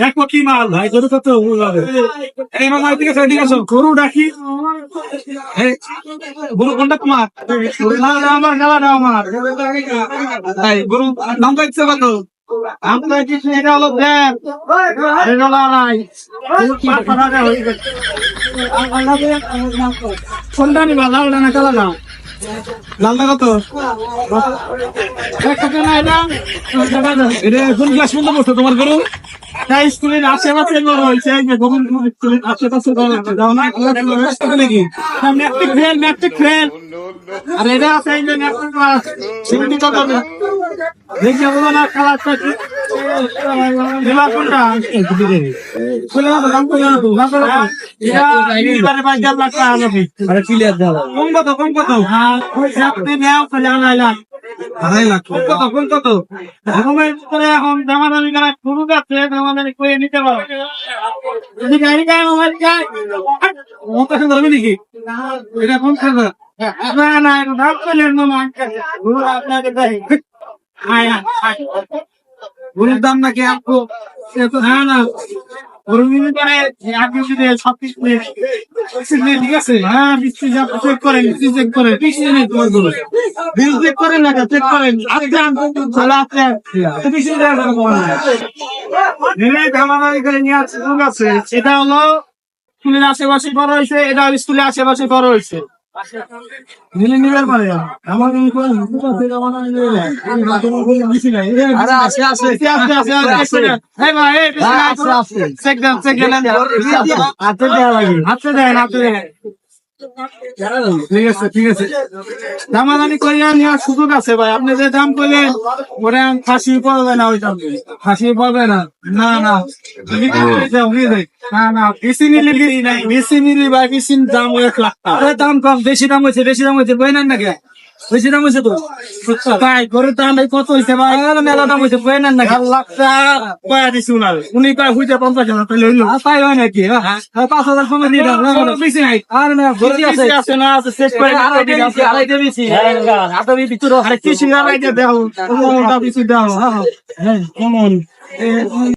এক কি মাল ভাই গরু কত এই মাল ঠিক আছে ঠিক আছে গরু ডাকি গরু কোনটা তোমার আমার গেলা না আমার গরু নাম পাইছে কত আপনার কি এটা হলো ব্যাগ কোনটা নিবা লালটা না কালাটা লালটা কত এটা কোন ক্লাস পর্যন্ত পড়ছো তোমার গরু স্কুলের আশেপাশে গরু হয়েছে স্কুলের আশেপাশে নাকি ম্যাট্রিক ফেল আর এটা আছে দেখে বলো না কালারটা কি কোনটা কম কত কম কত আড়াই লাখ কত কোন কত এখন দামাদামি করা শুরু করছে দামাদামি করে নিতে পারো যদি গাড়ি গায়ে মোবাইল যায় ধরবে নাকি এটা কোন খাবার না না দাম করলেন আপনাকে গরুর দাম নাকি আপু না না গরু মিলে করে আপনি যদি সবকিছু ঠিক আছে হ্যাঁ মিস্ত্রি চেক করেন মিস্ত্রি চেক করে পিছিয়ে নেই তোমার গরু বিল চেক করেন না চেক করেন এটা হলো স্কুলের আশেপাশে বড় হয়েছে এটা স্কুলের আশেপাশে বড় হয়েছে নিবার পারে আমার ঠিক আছে ঠিক আছে দামাদানি করিয়া নেওয়ার সুযোগ আছে ভাই আপনি যে দাম করলেন ওরা ফাঁসি পড়বে না ওই দাম ফাঁসি পড়বে না না না না না বেশি নিলে নাই বেশি নিলে বা বেশি দাম 1 লাখ টাকা দাম কম বেশি দাম হয়েছে বই নেন নাকি বেশি দাম হয়েছে তো ভাই গরুর দাম কত হয়েছে ভাই মেলা দাম হয়েছে বই নেন নাকি 1 লাখ টাকা কয়া দিছি উনি কয় হইতে 50,000 তাহলে হইলো তাই হয় নাকি 5,000 কমে দিয়ে দাও বেশি নাই আর না আছে না আছে চেক করে আড়াই দেবেছি আড়াই ভিতরে আরে কি সিঙ্গারাই দাও ওটা বেশি দাও হ্যাঁ কেমন